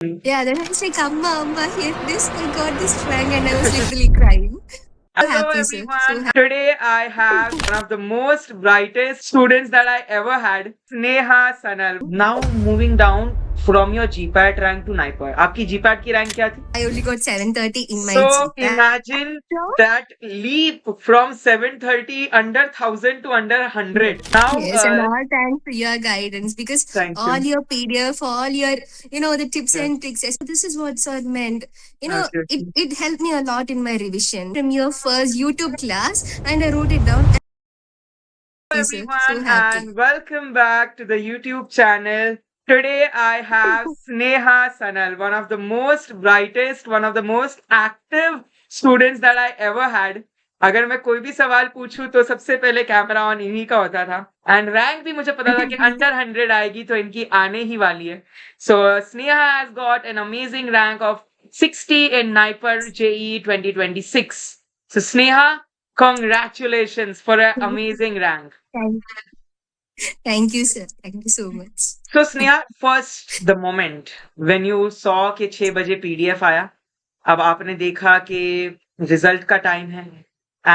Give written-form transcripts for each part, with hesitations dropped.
Yeah, then I was like, Amma, hear this. I got this rank and I was literally crying. So Hello happy, sir. So everyone. Today I have one of the most brightest students that I ever had, Sneha Sanal. Now moving down from your GPAT rank to NIPER. आपकी GPAT की rank क्या थी? I only got 730 in my So GPAT. imagine that leap from 730 under 1000 to under 100. Now, Yes, and all thanks to your guidance because thank all you. your PDF, all your, the tips and tricks, this is what sir meant. Okay. It helped me a lot in my revision. From your first YouTube class, and I wrote it down. Hello Happy, sir. So everyone happy. and welcome back to the YouTube channel. Today I have Sneha Sanal, one of the most brightest, one of the most active students that I ever had. अगर मैं कोई भी सवाल पूछूं तो सबसे पहले camera on इन्हीं का होता था एंड रैंक भी मुझे पता था कि अंडर 100 आएगी तो इनकी आने ही वाली है so Sneha has got an amazing rank of 60 in NIPER JEE 2026. So Sneha, congratulations for an amazing rank. Thank, thank you, sir. Thank you so much. So Sneha, first the moment when you saw कि 6 बजे PDF आया, अब आपने देखा कि result का time है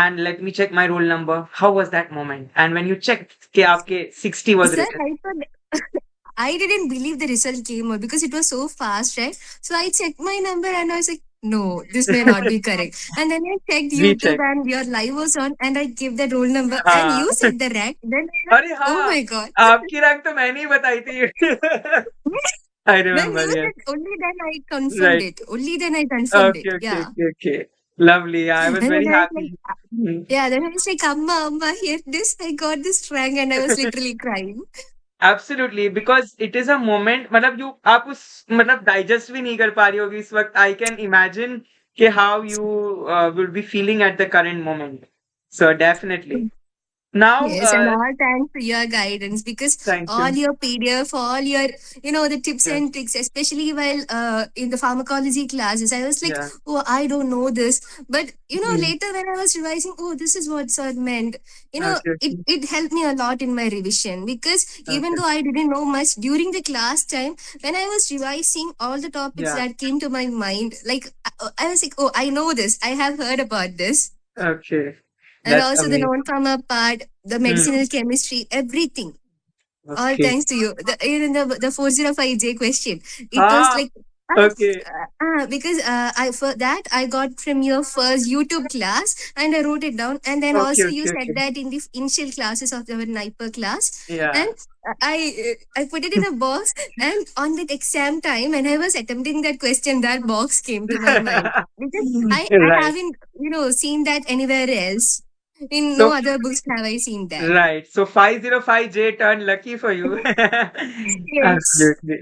and let me check my roll number. How was that moment? And when you checked कि आपके 60 was Sir, written. I thought I didn't believe the result came out because it was so fast, right? So I checked my number and I was like, no, this may not be correct. And then I checked YouTube Recheck. and your live was on and I gave the roll number and हाँ you said the rank. Then I was अरे like, oh हाँ my god. आपकी rank तो मैंने ही बताई थी I Then remember, you yes. said only then I confirmed Right. it. Only then I confirmed it. Okay, okay, Yeah. okay, okay. Lovely. I was And then very I was like, happy. Hmm. yeah, then I was like, Amma, hear this. I got this rank and I was literally crying. Absolutely because it is a moment मतलब you आप उस मतलब digest भी नहीं कर पा रही होगी इस वक्त आई कैन इमेजिन कि how you will be feeling at the current moment so definitely now Yes, and all thanks to your guidance because thank all you your PDF, all your, the tips and tricks, especially while in the pharmacology classes, I was like, या oh, I don't know this. But, later when I was revising, oh, this is what sir meant. Okay It helped me a lot in my revision because even okay though I didn't know much during the class time, when I was revising all the topics या that came to my mind, like, I was like, oh, I know this. I have heard about this. Okay And that's also the amazing non-pharma part, the medicinal chemistry, everything. All okay thanks to you. Even the 405J question. It was हाँ like okay because I for that I got from your first YouTube class and I wrote it down. And then okay also you okay said okay that in the initial classes of our NIPER class. या And I put it in a box. And on that exam time, when I was attempting that question, that box came to my mind because I right haven't seen that anywhere else. In so no other books have I seen that. Right. So 505J turned lucky for you. Yes. Absolutely.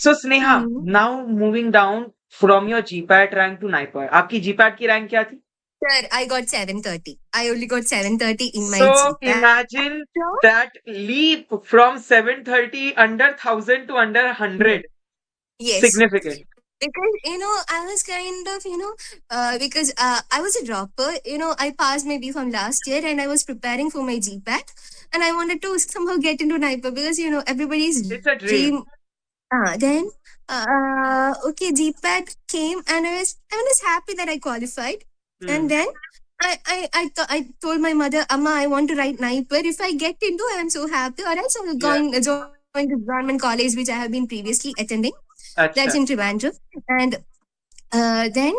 So Sneha, Hmm. now moving down from your GPAT rank to NIPER. आपकी GPAT की rank क्या थी? Sir, I got 730. I only got 730 in my So GPAT. imagine that leap from 730 under 1000 to under 100. Yes. Significant. Because, I was kind of, because I was a dropper. I passed maybe from last year and I was preparing for my GPAT. And I wanted to somehow get into NIPER because, everybody's It's a dream. dream. Then, okay, GPAT came and I was happy that I qualified. And Hmm. then I told my mother, Amma, I want to write NIPER. If I get into, I'm so happy. Or else I'll Yeah. join the government college, which I have been previously attending. That's Acha. in Trivandrum. And then,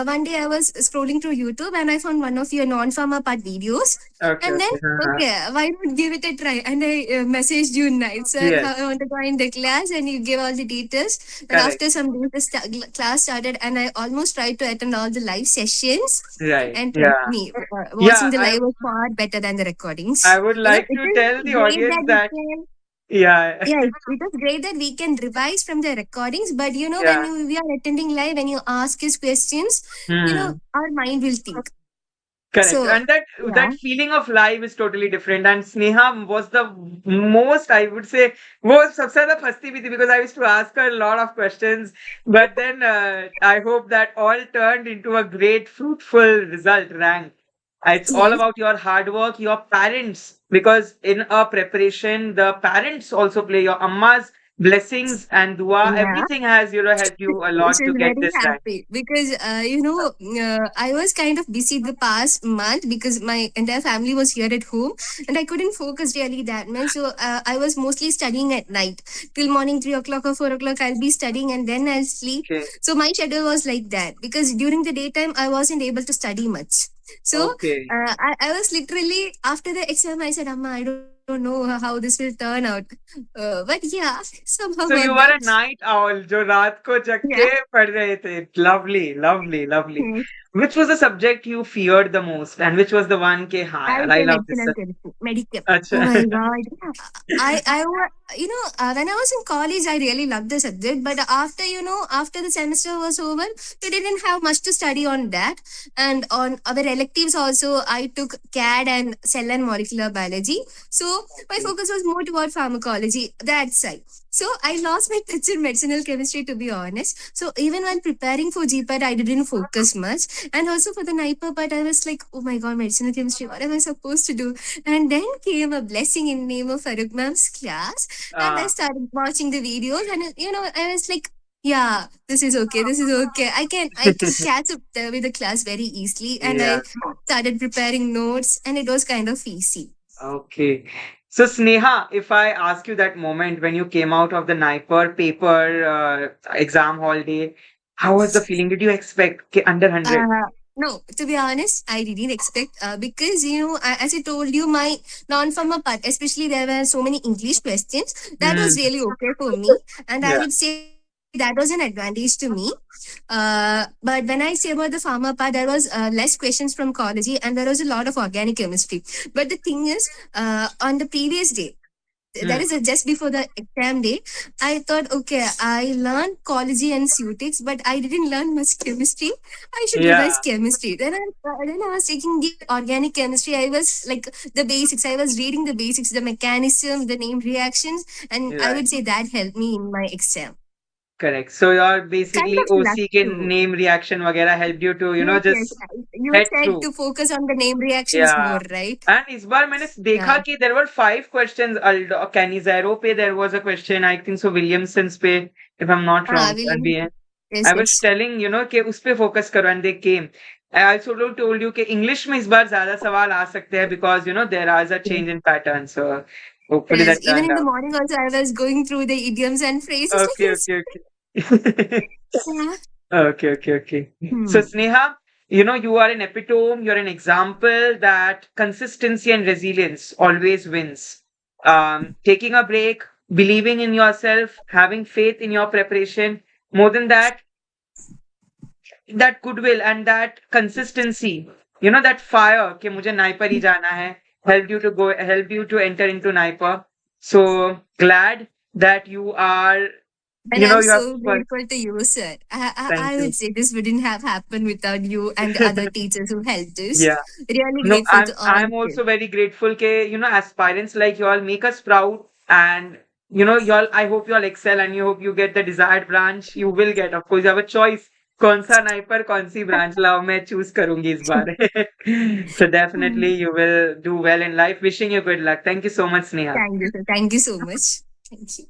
one day I was scrolling through YouTube and I found one of your non-pharma part videos. Okay, And then, okay. Uh-huh. okay, why not give it a try? And I messaged you, night, sir, Yes, how I want to join the class, and you give all the details. And correct. after some days, the class started, and I almost tried to attend all the live sessions. Right. And trust Yeah. me, watching Yeah, the live was far better than the recordings. I would like It to is tell the great audience that we that can yeah, yeah, it was great that we can revise from the recordings, but when yeah. we are attending live, when you ask his questions, Hmm. our mind will think. Correct. So, And that yeah. that feeling of live is totally different. And Sneha was the most, I would say, वो सबसे ज़्यादा फंसती भी थी because I used to ask her a lot of questions. But then I hope that all turned into a great, fruitful result rank. It's all Yes. about your hard work, your parents, because in a preparation, the parents also play. Your ammas blessings and dua, Yeah. everything has, helped you a Which lot to is get very this rank. happy because I was kind of busy the past month because my entire family was here at home and I couldn't focus really that much. So I was mostly studying at night till morning 3 o'clock or 4 o'clock. I'll be studying and then I'll sleep. Okay. So my schedule was like that because during the daytime I wasn't able to study much. So Okay. I was literally after the exam I said, Amma, I don't know how this will turn out. But yeah, somehow So worked you out. were a night owl जो रात को जग Yeah. के पढ़ रहे थे. Lovely, lovely, lovely. Which was the subject you feared the most, and which was the one के हाँ I यार would I say love this medicine and subject. chemistry, medichem. Oh अच्छा. my god! When I was in college, I really loved the subject. But after the semester was over, we didn't have much to study on that. And on our electives also, I took CAD and cell and molecular biology. So my focus was more toward pharmacology, that side. So I lost my touch in medicinal chemistry, to be honest. So even while preparing for GPAT, I didn't focus much. And also for the NIPA part, I was like, oh my god, medicinal chemistry, what am I supposed to do? And then came a blessing in name of Farooq ma'am's class. And I Ah, started watching the videos and I was like, yeah, this is okay. This is okay. I can catch up with the class very easily. And yeah. I started preparing notes and it was kind of easy. Okay. So Sneha, if I ask you that moment when you came out of the NIPER paper exam hall day, how was the feeling? Did you expect under 100? No, to be honest, I didn't expect because as I told you, my non-formal part, especially there were so many English questions. That was Hmm. really okay for me, and I Yeah. would say that was an advantage to me. But when I say about the pharma part, there was less questions from college, and there was a lot of organic chemistry. But the thing is, on the previous day, that Hmm. is just before the exam day, I thought, okay, I learned ecology and cutics, but I didn't learn much chemistry. I should revise Yeah. chemistry. Then I was taking the organic chemistry. I was like the basics. I was reading the basics, the mechanism, the name reactions, and I Right. would say that helped me in my exam. Correct. So your Kind basically of luck OC के too. name reaction वगैरह helped you to, Yes, yes. just You head said through. to focus on the name reactions Yeah. more, right? And इस बार मैंने Yeah. देखा कि there were 5 questions. Canizero पे there was a question. I think so Williamson's पे, if I'm not wrong. शायद William. भी है. Yes, I was yes. telling कि उस पे focus करो and they came. I also told you कि English में इस बार ज़्यादा सवाल आ सकते हैं because there is a change in pattern. So hopefully Yes, that even turned in the out. morning also I was going through the idioms and phrases like Okay, this. okay, okay. Yeah. Okay, okay, okay. So, Hmm. Sneha, you are an epitome, you're an example that consistency and resilience always wins. Taking a break, believing in yourself, having faith in your preparation, more than that, that goodwill and that consistency, that fire, कि मुझे NIPER ही जाना है, helped you to enter into Naipa. So glad that you are, And I'm you have so grateful to you, sir. thank I you. would say this wouldn't have happened without you and the other teachers who helped us. Yeah. Really No, grateful I'm to all I'm of you. also very grateful that aspirants like y'all make us proud, and y'all, I hope y'all excel and you hope you get the desired branch. You will get, of course, you have a choice. कौन सा NIPER कौन सी branch लाओ मैं choose करूंगी इस बार. So definitely Hmm. you will do well in life. Wishing you good luck. Thank you so much, Sneha. Thank you, sir. Thank you so much. Thank you.